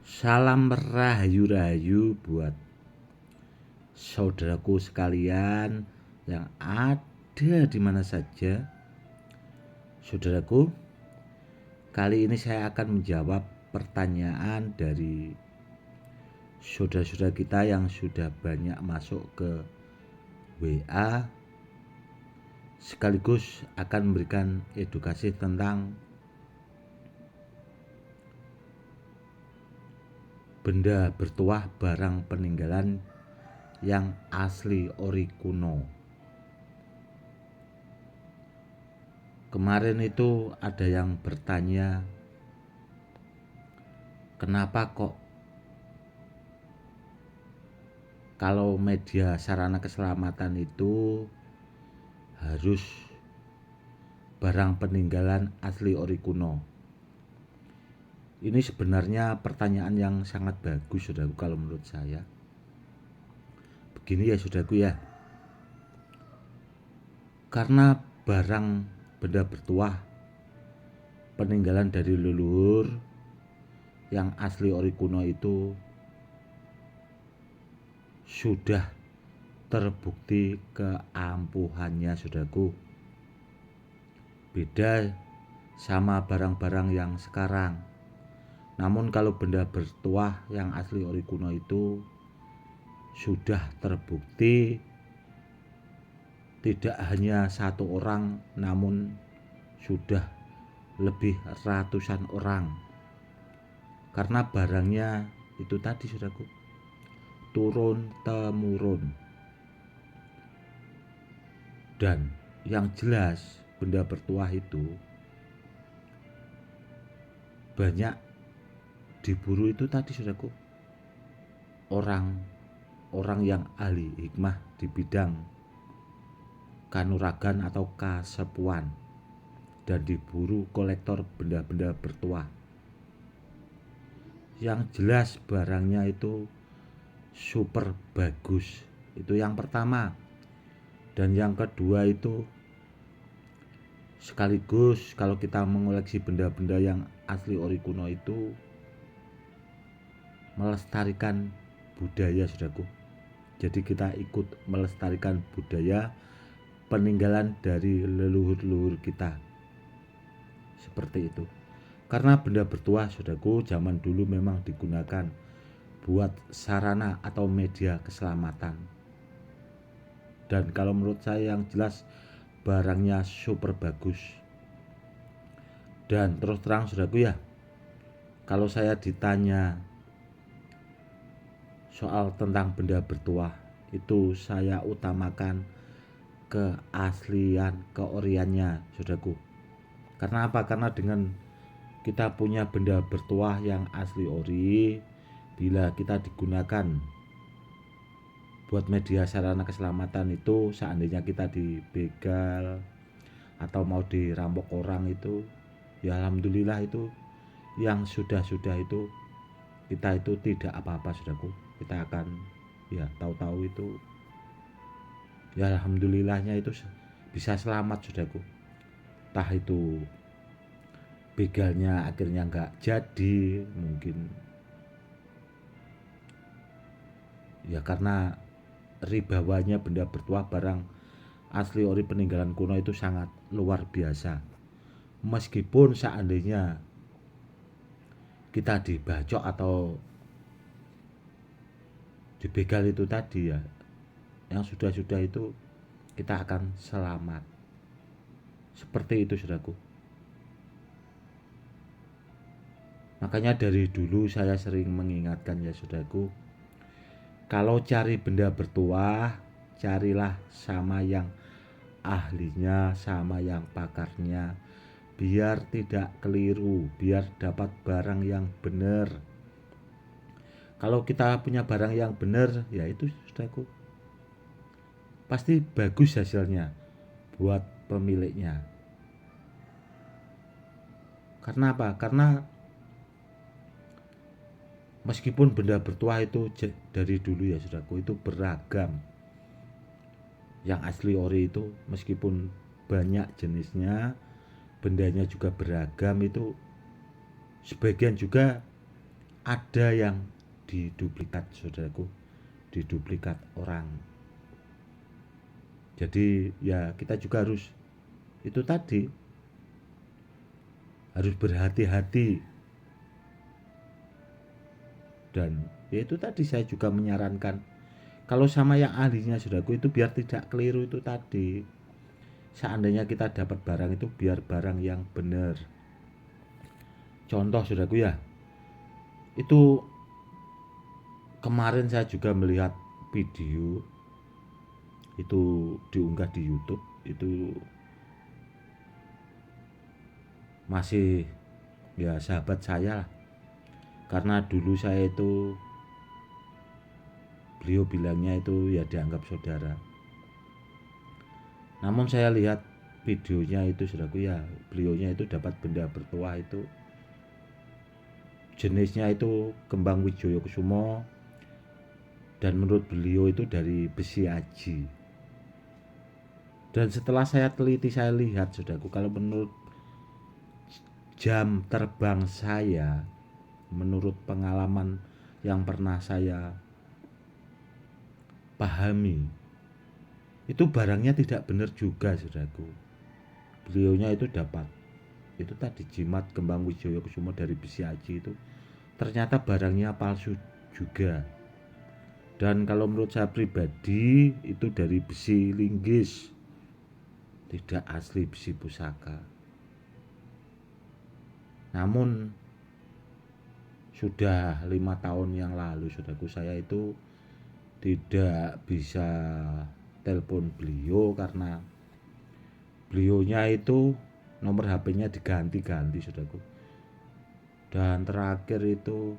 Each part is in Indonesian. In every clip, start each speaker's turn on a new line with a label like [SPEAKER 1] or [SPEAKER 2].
[SPEAKER 1] Salam rahayu-rahayu buat saudaraku sekalian yang ada di mana saja. Saudaraku, kali ini saya akan menjawab pertanyaan dari saudara-saudara kita yang sudah banyak masuk ke WA, sekaligus akan memberikan edukasi tentang benda bertuah barang peninggalan yang asli ori kuno. Kemarin itu ada yang bertanya, kenapa kok kalau media sarana keselamatan itu harus barang peninggalan asli ori kuno? Ini sebenarnya pertanyaan yang sangat bagus, saudaraku, kalau menurut saya. Begini ya, saudaraku ya. Karena barang benda bertuah peninggalan dari leluhur yang asli ori kuno itu sudah terbukti keampuhannya, saudaraku. Beda sama barang-barang yang sekarang. Namun kalau benda bertuah yang asli ori kuno itu sudah terbukti tidak hanya satu orang, namun sudah lebih ratusan orang. Karena barangnya itu tadi, saudaraku, turun temurun. Dan yang jelas benda bertuah itu banyak diburu itu tadi, saudaraku, orang yang ahli hikmah di bidang kanuragan atau kasepuan, dan diburu kolektor benda-benda bertuah. Yang jelas barangnya itu super bagus, itu yang pertama. Dan yang kedua itu sekaligus kalau kita mengoleksi benda-benda yang asli ori kuno itu melestarikan budaya, saudaraku. Jadi kita ikut melestarikan budaya peninggalan dari leluhur-leluhur kita. Seperti itu. Karena benda bertuah, saudaraku, zaman dulu memang digunakan buat sarana atau media keselamatan. Dan kalau menurut saya yang jelas barangnya super bagus. Dan terus terang, saudaraku ya, kalau saya ditanya soal tentang benda bertuah, itu saya utamakan keaslian, keoriannya, saudaraku. Karena apa? Karena dengan kita punya benda bertuah yang asli ori, bila kita digunakan buat media sarana keselamatan itu, seandainya kita dibegal atau mau dirampok orang itu, ya alhamdulillah itu yang sudah-sudah itu kita itu tidak apa-apa, saudaraku. Kita akan ya tahu-tahu itu ya alhamdulillahnya itu bisa selamat, saudaraku. Entah itu begalnya akhirnya nggak jadi, mungkin ya karena ribawanya benda bertuah barang asli ori peninggalan kuno itu sangat luar biasa. Meskipun seandainya kita dibacok atau dibegal itu tadi ya, yang sudah-sudah itu kita akan selamat. Seperti itu, saudaraku. Makanya dari dulu saya sering mengingatkan ya, saudaraku, kalau cari benda bertuah, carilah sama yang ahlinya, sama yang pakarnya, biar tidak keliru, biar dapat barang yang benar. Kalau kita punya barang yang benar, ya itu, saudaraku, pasti bagus hasilnya buat pemiliknya. Karena apa? Karena meskipun benda bertuah itu dari dulu ya, saudaraku, itu beragam. Yang asli ori itu meskipun banyak jenisnya, bendanya juga beragam, itu sebagian juga ada yang diduplikat, saudaraku, diduplikat orang. Jadi ya kita juga harus itu tadi, harus berhati-hati. Dan ya itu tadi saya juga menyarankan kalau sama yang ahlinya, saudaraku, itu biar tidak keliru itu tadi. Seandainya kita dapat barang itu biar barang yang benar. Contoh, saudaraku, ya, itu kemarin saya juga melihat video itu diunggah di YouTube, itu masih ya sahabat saya lah. Karena dulu saya itu, beliau bilangnya itu ya dianggap saudara. Namun saya lihat videonya itu, saudaraku, ya, beliaunya itu dapat benda bertuah itu jenisnya itu kembang Wijaya Kusumo, dan menurut beliau itu dari besi aji. Dan setelah saya teliti, saya lihat, saudaraku, kalau menurut jam terbang saya, menurut pengalaman yang pernah saya pahami, itu barangnya tidak benar juga, saudaraku. Beliaunya itu dapat itu tadi jimat kembang Wijaya Kusumo dari besi aji, itu ternyata barangnya palsu juga. Dan kalau menurut saya pribadi itu dari besi linggis, tidak asli besi pusaka. Namun sudah 5 tahun yang lalu, saudaraku, saya itu tidak bisa telepon beliau karena beliaunya itu nomor HP-nya diganti-ganti, saudaraku. Dan terakhir itu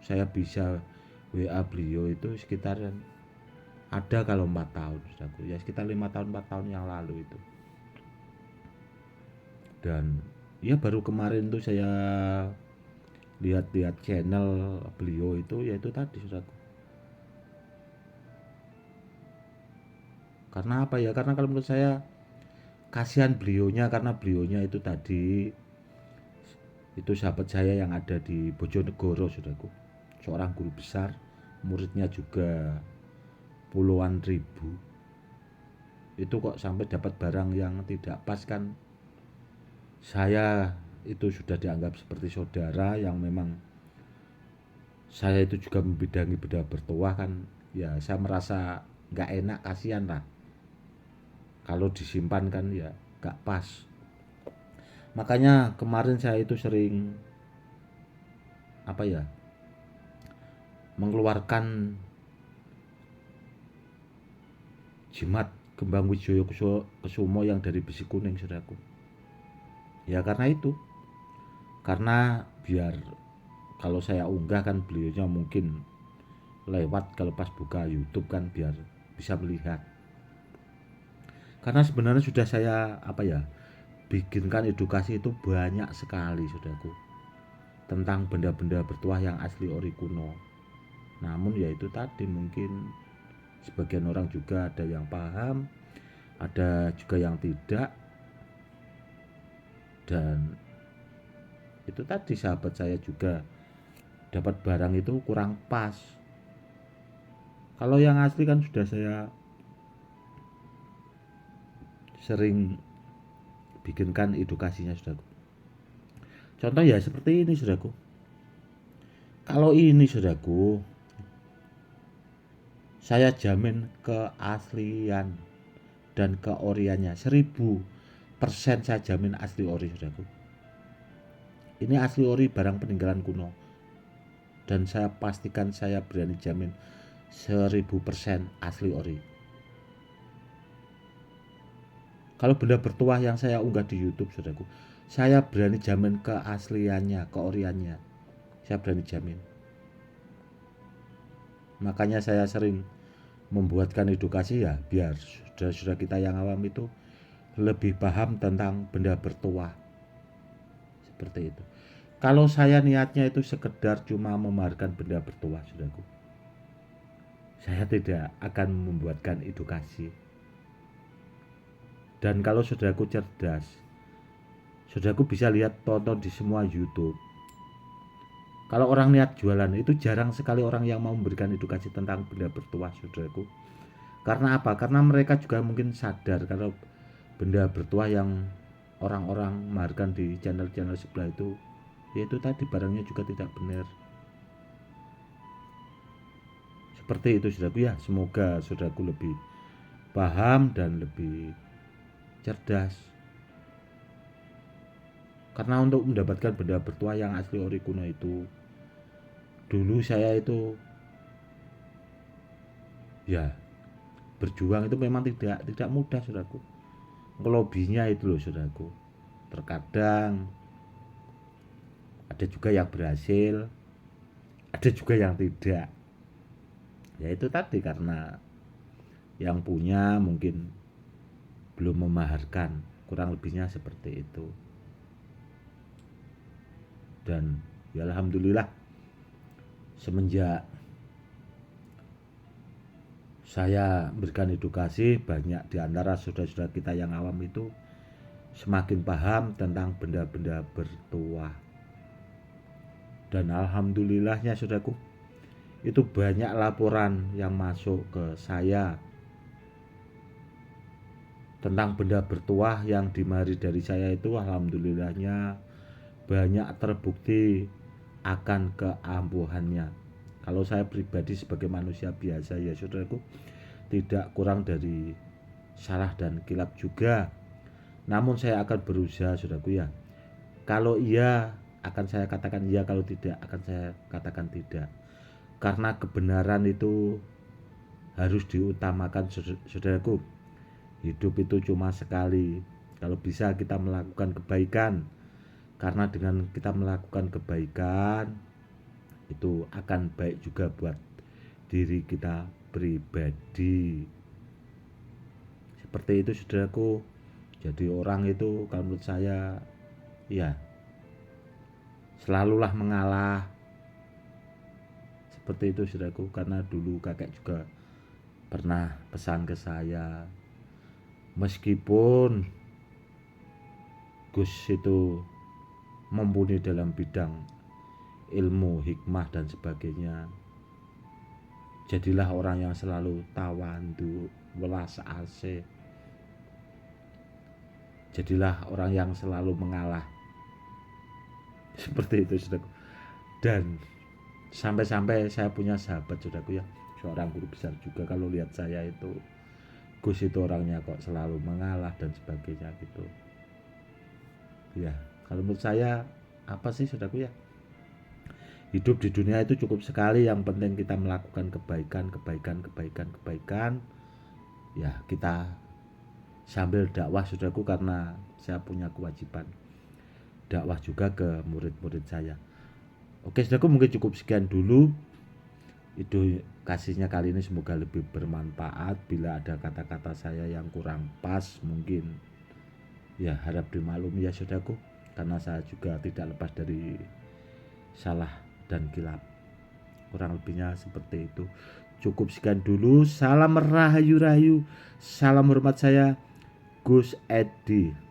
[SPEAKER 1] saya bisa WA beliau itu sekitar ada kalau 4 tahun, saudaraku, ya sekitar 5 tahun 4 tahun yang lalu itu. Dan ya baru kemarin tuh saya lihat-lihat channel beliau itu, ya itu tadi, saudaraku. Karena apa ya? Karena kalau menurut saya kasihan beliaunya, karena beliaunya itu tadi itu sahabat saya yang ada di Bojonegoro, saudaraku, seorang guru besar, muridnya juga puluhan ribu. Itu kok sampai dapat barang yang tidak pas, kan saya itu sudah dianggap seperti saudara yang memang saya itu juga membidangi benda bertuah, kan ya saya merasa nggak enak, kasihan lah kalau disimpan, kan ya nggak pas. Makanya kemarin saya itu sering apa ya, mengeluarkan jimat kembang Wijaya Kusumo yang dari besi kuning, saudaraku. Ya karena itu, karena biar kalau saya unggah kan beliaunya mungkin lewat kalau pas buka YouTube, kan biar bisa melihat. Karena sebenarnya sudah saya apa ya, bikinkan edukasi itu banyak sekali, saudaraku, tentang benda-benda bertuah yang asli ori kuno. Namun ya itu tadi, mungkin sebagian orang juga ada yang paham, ada juga yang tidak. Dan itu tadi, sahabat saya juga dapat barang itu kurang pas. Kalau yang asli kan sudah saya sering bikinkan edukasinya, saudaraku. Contoh ya seperti ini, saudaraku. Kalau ini, saudaraku, saya jamin keaslian dan keoriannya 1000% saya jamin asli ori, saudaraku. Ini asli ori barang peninggalan kuno. Dan saya pastikan, saya berani jamin 1000% asli ori. Kalau benda bertuah yang saya unggah di YouTube, saudaraku, saya berani jamin keasliannya, keoriannya. Saya berani jamin. Makanya saya sering membuatkan edukasi, ya biar saudara-saudara kita yang awam itu lebih paham tentang benda bertuah. Seperti itu. Kalau saya niatnya itu sekedar cuma memamerkan benda bertuah, saudaraku, saya tidak akan membuatkan edukasi. Dan kalau saudaraku cerdas, saudaraku bisa lihat, tonton di semua YouTube. Kalau orang niat jualan itu jarang sekali orang yang mau memberikan edukasi tentang benda bertuah, saudaraku. Karena apa? Karena mereka juga mungkin sadar kalau benda bertuah yang orang-orang maharkan di channel-channel sebelah itu, yaitu tadi barangnya juga tidak benar. Seperti itu, saudaraku ya. Semoga saudaraku lebih paham dan lebih cerdas. Karena untuk mendapatkan benda bertuah yang asli ori kuno itu, dulu saya itu ya berjuang itu memang tidak mudah, saudaraku. Ngelobinya itu loh, saudaraku. Terkadang ada juga yang berhasil, ada juga yang tidak. Ya itu tadi karena yang punya mungkin belum memaharkan, kurang lebihnya seperti itu. Dan ya alhamdulillah semenjak saya berikan edukasi, banyak di antara saudara-saudara kita yang awam itu semakin paham tentang benda-benda bertuah. Dan alhamdulillahnya saudaraku, itu banyak laporan yang masuk ke saya tentang benda bertuah yang dimari dari saya itu, alhamdulillahnya banyak terbukti akan keampuhannya. Kalau saya pribadi sebagai manusia biasa ya saudaraku, tidak kurang dari salah dan kilap juga. Namun saya akan berusaha, saudaraku ya. Kalau iya akan saya katakan iya, kalau tidak akan saya katakan tidak. Karena kebenaran itu harus diutamakan, saudaraku. Hidup itu cuma sekali. Kalau bisa kita melakukan kebaikan, karena dengan kita melakukan kebaikan itu akan baik juga buat diri kita pribadi. Seperti itu, saudaraku. Jadi orang itu kalau menurut saya ya selalulah mengalah. Seperti itu, saudaraku. Karena dulu kakek juga pernah pesan ke saya, meskipun Gus itu mumpuni dalam bidang ilmu, hikmah dan sebagainya, jadilah orang yang selalu tawadhu, welas asih. Jadilah orang yang selalu mengalah. Seperti itu, saudaraku. Dan sampai-sampai saya punya sahabat, saudaraku ya, seorang guru besar juga, kalau lihat saya itu, Gus itu orangnya kok selalu mengalah dan sebagainya gitu. Ya, kalau menurut saya apa sih, saudaraku ya? Hidup di dunia itu cukup sekali, yang penting kita melakukan kebaikan. Ya, kita sambil dakwah, saudaraku, karena saya punya kewajiban dakwah juga ke murid-murid saya. Oke, saudaraku, mungkin cukup sekian dulu itu kasihnya kali ini, semoga lebih bermanfaat. Bila ada kata-kata saya yang kurang pas mungkin ya harap dimaklumi ya, saudaraku, karena saya juga tidak lepas dari salah dan kilap. Kurang lebihnya seperti itu. Cukup sekian dulu. Salam rahayu-rahayu. Salam hormat, saya Gus Edi.